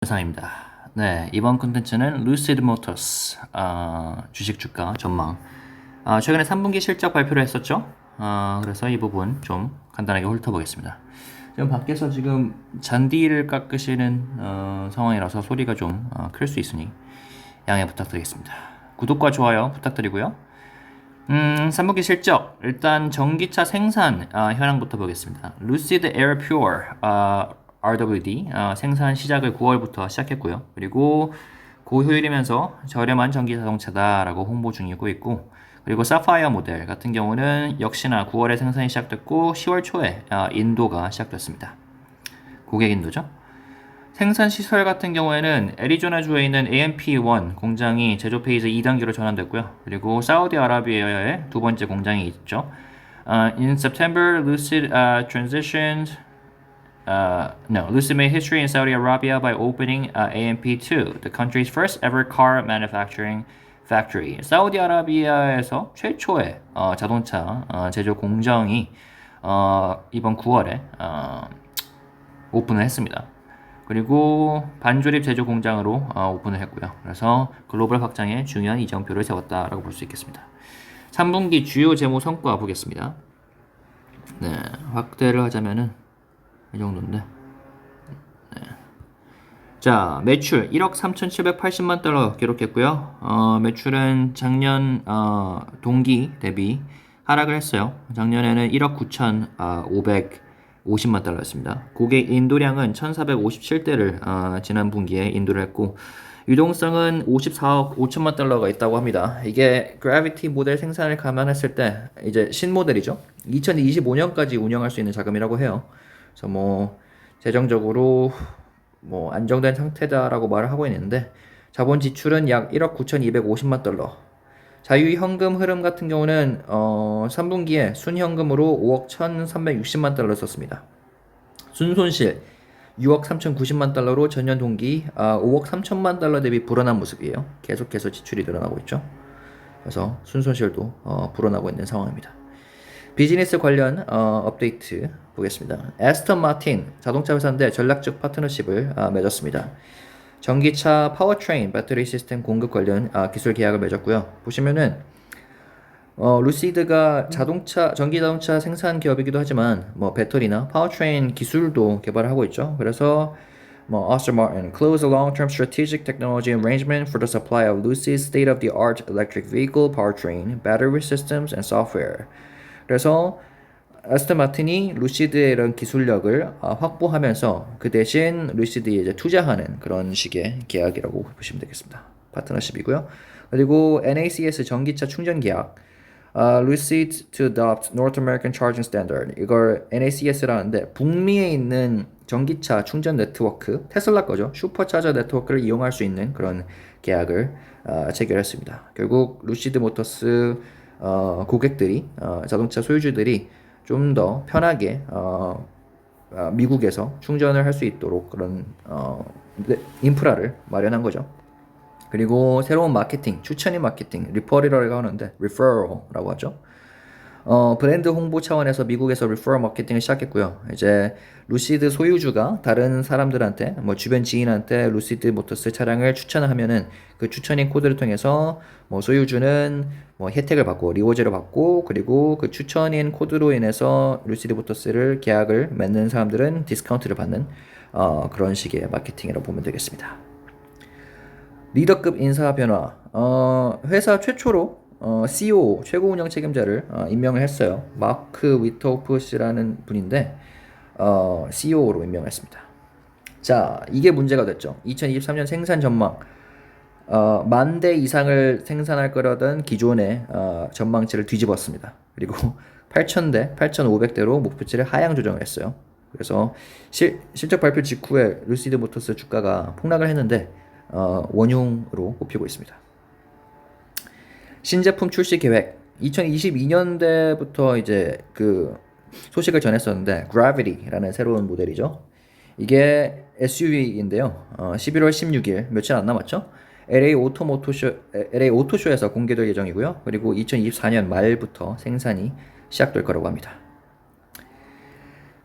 감사합니다. 네, 이번 콘텐츠는 Lucid Motors 주식 주가 전망. 최근에 3분기 실적 발표를 했었죠. 그래서 이 부분 좀 간단하게 훑어보겠습니다. 지금 밖에서 지금 잔디를 깎으시는 상황이라서 소리가 좀 클 수 있으니 양해 부탁드리겠습니다. 구독과 좋아요 부탁드리고요. 3분기 실적 일단 전기차 생산 현황부터 보겠습니다. Lucid Air Pure RWD 생산 시작을 9월부터 시작했고요. 그리고 고효율이면서 저렴한 전기 자동차다라고 홍보 중이고 있고, 그리고 사파이어 모델 같은 경우는 역시나 9월에 생산이 시작됐고 10월 초에 인도가 시작됐습니다. 고객 인도죠. 생산 시설 같은 경우에는 애리조나주에 있는 AMP1 공장이 제조 페이즈 2단계로 전환됐고요. 그리고 사우디아라비아의 두 번째 공장이 있죠. In September, Lucid transitioned. Lucid made history in Saudi Arabia by opening AMP2, the country's first ever car manufacturing factory. 사우디아라비아에서 최초의 자동차 제조 공장이 이번 9월에 오픈을 했습니다. 그리고 반조립 제조 공장으로 오픈을 했고요. 그래서 글로벌 확장에 중요한 이정표를 세웠다라고 볼 수 있겠습니다. 3분기 주요 재무 성과 보겠습니다. 네, 확대를 하자면은 이 정도인데. 네. 자, 매출 1억 3,780만 달러 기록했고요. 매출은 작년 동기 대비 하락을 했어요. 작년에는 1억 9,550만 달러였습니다. 고객 인도량은 1,457대를 지난 분기에 인도를 했고, 유동성은 54억 5천만 달러가 있다고 합니다. 이게 그래비티 모델 생산을 감안했을 때 이제 신모델이죠. 2025년까지 운영할 수 있는 자금이라고 해요. 그래서 뭐 재정적으로 뭐 안정된 상태다라고 말을 하고 있는데, 자본 지출은 약 1억 9,250만 달러. 자유 현금 흐름 같은 경우는 3분기에 순현금으로 5억 1,360만 달러를 썼습니다. 순손실 6억 3,090만 달러로 전년 동기 5억 3천만 달러 대비 불어난 모습이에요. 계속해서 지출이 늘어나고 있죠. 그래서 순손실도 불어나고 있는 상황입니다. 비즈니스 관련 업데이트 보겠습니다. 애스턴 마틴 자동차 회사인데 전략적 파트너십을 맺었습니다. 전기차 파워트레인 배터리 시스템 공급 관련 기술 계약을 맺었고요. 보시면은 루시드가 전기 자동차 생산 기업이기도 하지만 뭐 배터리나 파워트레인 기술도 개발하고 있죠. 그래서 뭐 Aston Martin closed a long-term strategic technology arrangement for the supply of Lucid's state-of-the-art electric vehicle powertrain, battery systems, and software. 그래서 애스턴 마틴이 루시드의 이런 기술력을 확보하면서 그 대신 루시드에 이제 투자하는 그런 식의 계약이라고 보시면 되겠습니다. 파트너십이고요. 그리고 NACS 전기차 충전 계약, Lucid to adopt North American charging standard. 이걸 NACS라는데 북미에 있는 전기차 충전 네트워크, 테슬라 거죠. 슈퍼차저 네트워크를 이용할 수 있는 그런 계약을 체결했습니다. 결국 루시드 모터스 고객들이 자동차 소유주들이 좀 더 편하게 미국에서 충전을 할 수 있도록 그런 인프라를 마련한 거죠. 그리고 새로운 마케팅, 추천인 마케팅, 리퍼럴이라고 하는데 referral라고 하죠. 브랜드 홍보 차원에서 미국에서 리퍼럴 마케팅을 시작했고요. 이제 루시드 소유주가 다른 사람들한테 뭐 주변 지인한테 루시드 모터스 차량을 추천을 하면은 그 추천인 코드를 통해서 뭐 소유주는 뭐 혜택을 받고 리워즈를 받고, 그리고 그 추천인 코드로 인해서 루시드 모터스를 계약을 맺는 사람들은 디스카운트를 받는 그런 식의 마케팅이라고 보면 되겠습니다. 리더급 인사 변화. 회사 최초로 CEO 최고 운영 책임자를 임명을 했어요. 마크 위토프스라는 분인데 CEO로 임명했습니다. 자, 이게 문제가 됐죠. 2023년 생산 전망. 10,000대 이상을 생산할 거라던 기존의 전망치를 뒤집었습니다. 그리고 8,000대, 8,500대로 목표치를 하향 조정을 했어요. 그래서 실적 발표 직후에 루시드 모터스 주가가 폭락을 했는데 원흉으로 꼽히고 있습니다. 신제품 출시 계획 2022년대부터 이제 그 소식을 전했었는데 Gravity라는 새로운 모델이죠. 이게 SUV인데요. 11월 16일 며칠 안 남았죠? LA 오토쇼에서 공개될 예정이고요. 그리고 2024년 말부터 생산이 시작될 거라고 합니다.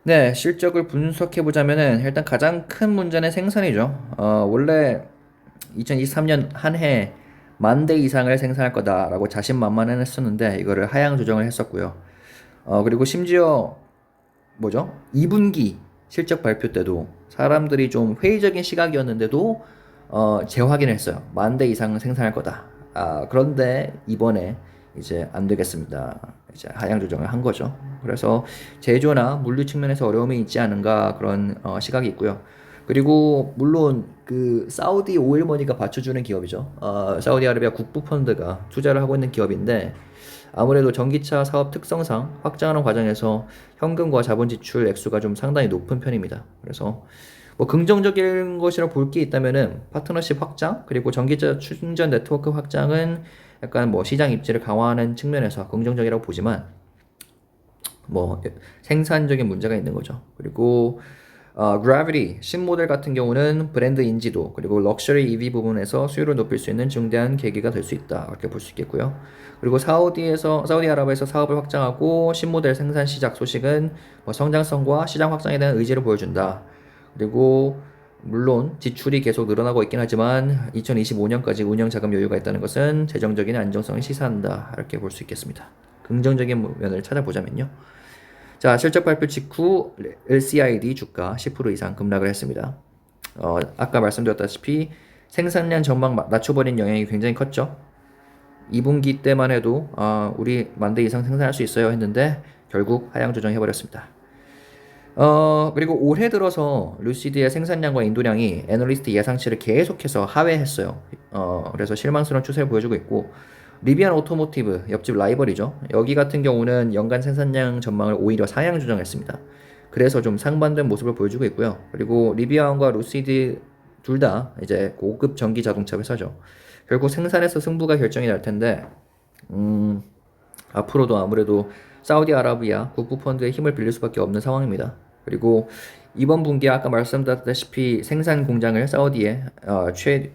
네, 실적을 분석해 보자면은 일단 가장 큰 문제는 생산이죠. 원래 2023년 한 해 10,000대 이상을 생산할 거다라고 자신만만은 했었는데 이거를 하향 조정을 했었고요. 그리고 심지어 뭐죠? 2분기 실적 발표 때도 사람들이 좀 회의적인 시각이었는데도 재확인을 했어요. 10,000대 이상 생산할 거다. 그런데 이번에 이제 안 되겠습니다. 이제 하향 조정을 한 거죠. 그래서 제조나 물류 측면에서 어려움이 있지 않은가 그런 시각이 있고요. 그리고 물론 그 사우디 오일머니가 받쳐주는 기업이죠. 사우디아라비아 국부펀드가 투자를 하고 있는 기업인데 아무래도 전기차 사업 특성상 확장하는 과정에서 현금과 자본 지출 액수가 좀 상당히 높은 편입니다. 그래서 뭐 긍정적인 것이라 볼 게 있다면은 파트너십 확장 그리고 전기차 충전 네트워크 확장은 약간 뭐 시장 입지를 강화하는 측면에서 긍정적이라고 보지만 뭐 생산적인 문제가 있는 거죠. 그리고 Gravity 신모델 같은 경우는 브랜드 인지도 그리고 럭셔리 EV 부분에서 수요를 높일 수 있는 중대한 계기가 될 수 있다 이렇게 볼 수 있겠고요. 그리고 사우디아라비아에서 사업을 확장하고 신모델 생산 시작 소식은 뭐 성장성과 시장 확장에 대한 의지를 보여준다. 그리고 물론 지출이 계속 늘어나고 있긴 하지만 2025년까지 운영 자금 여유가 있다는 것은 재정적인 안정성을 시사한다 이렇게 볼 수 있겠습니다. 긍정적인 면을 찾아보자면요. 자, 실적 발표 직후 LCID 주가 10% 이상 급락을 했습니다. 아까 말씀드렸다시피 생산량 전망 낮춰버린 영향이 굉장히 컸죠. 2분기 때만 해도 우리 10,000대 이상 생산할 수 있어요 했는데 결국 하향 조정해버렸습니다. 그리고 올해 들어서 루시드의 생산량과 인도량이 애널리스트 예상치를 계속해서 하회했어요. 그래서 실망스러운 추세를 보여주고 있고 리비안 오토모티브 옆집 라이벌이죠. 여기 같은 경우는 연간 생산량 전망을 오히려 상향 조정했습니다. 그래서 좀 상반된 모습을 보여주고 있고요. 그리고 리비안과 루시드 둘 다 이제 고급 전기 자동차 회사죠. 결국 생산에서 승부가 결정이 날 텐데 앞으로도 아무래도 사우디아라비아 국부펀드의 힘을 빌릴 수밖에 없는 상황입니다. 그리고 이번 분기에 아까 말씀드렸다시피 생산 공장을 사우디에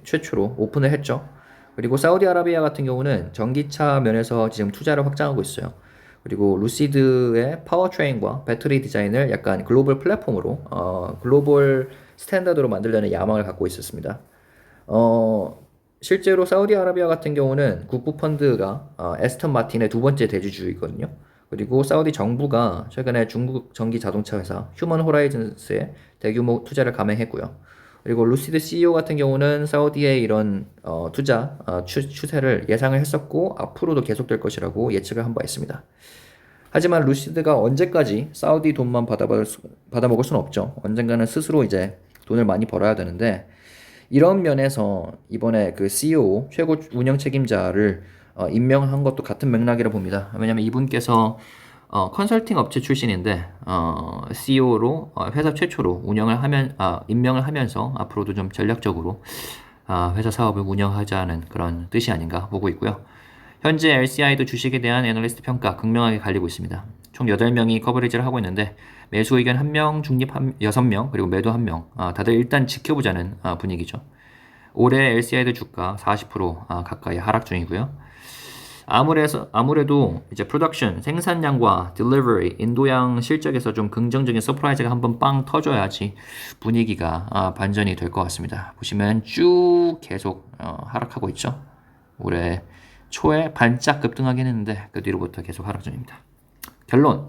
최초로 오픈을 했죠. 그리고 사우디아라비아 같은 경우는 전기차 면에서 지금 투자를 확장하고 있어요. 그리고 루시드의 파워트레인과 배터리 디자인을 약간 글로벌 플랫폼으로 글로벌 스탠다드로 만들려는 야망을 갖고 있었습니다. 실제로 사우디아라비아 같은 경우는 국부펀드가 에스턴 마틴의 두 번째 대주주이거든요. 그리고 사우디 정부가 최근에 중국 전기 자동차 회사 휴먼 호라이즌스에 대규모 투자를 감행했고요. 그리고 루시드 CEO 같은 경우는 사우디의 이런 투자 추세를 예상을 했었고 앞으로도 계속될 것이라고 예측을 한 바 있습니다. 하지만 루시드가 언제까지 사우디 돈만 받아먹을 수는 없죠. 언젠가는 스스로 이제 돈을 많이 벌어야 되는데 이런 면에서 이번에 그 CEO 최고 운영 책임자를 임명한 것도 같은 맥락이라 봅니다. 왜냐하면 이분께서 컨설팅 업체 출신인데 CEO로 회사 최초로 임명을 하면서 앞으로도 좀 전략적으로 회사 사업을 운영하자는 그런 뜻이 아닌가 보고 있고요. 현재 LCI도 주식에 대한 애널리스트 평가 극명하게 갈리고 있습니다. 총 8명이 커버리지를 하고 있는데 매수 의견 1명, 중립 6명, 그리고 매도 1명. 다들 일단 지켜보자는 분위기죠. 올해 LCI도 주가 40% 가까이 하락 중이고요. 아무래도 이제 프로덕션, 생산량과 딜리버리, 인도양 실적에서 좀 긍정적인 서프라이즈가 한번 빵 터져야지 분위기가 반전이 될 것 같습니다. 보시면 쭉 계속 하락하고 있죠. 올해 초에 반짝 급등하긴 했는데 그 뒤로부터 계속 하락 중입니다. 결론.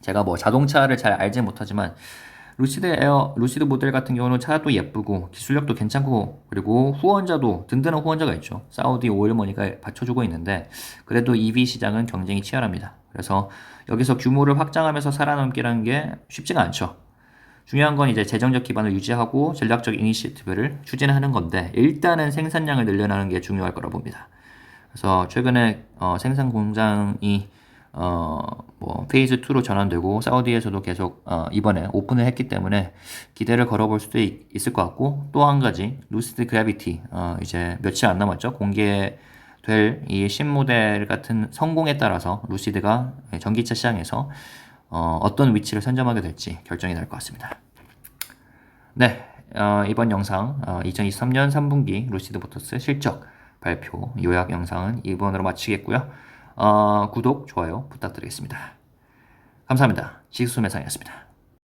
제가 뭐 자동차를 잘 알지 못하지만 루시드 모델 같은 경우는 차도 예쁘고 기술력도 괜찮고 그리고 든든한 후원자가 있죠. 사우디 오일머니가 받쳐주고 있는데 그래도 EV 시장은 경쟁이 치열합니다. 그래서 여기서 규모를 확장하면서 살아남기라는 게 쉽지가 않죠. 중요한 건 이제 재정적 기반을 유지하고 전략적 이니시티브를 추진하는 건데 일단은 생산량을 늘려나가는 게 중요할 거라 봅니다. 그래서 최근에 생산 공장이 뭐 페이즈 2로 전환되고 사우디에서도 계속 이번에 오픈을 했기 때문에 기대를 걸어볼 수도 있을 것 같고 또 한 가지 루시드 그래비티 이제 며칠 안 남았죠. 공개될 이 신모델 같은 성공에 따라서 루시드가 전기차 시장에서 어떤 위치를 선점하게 될지 결정이 날 것 같습니다. 네, 이번 영상 2023년 3분기 루시드 모터스 실적 발표 요약 영상은 이번으로 마치겠고요. 구독, 좋아요 부탁드리겠습니다. 감사합니다. 지수매상이었습니다.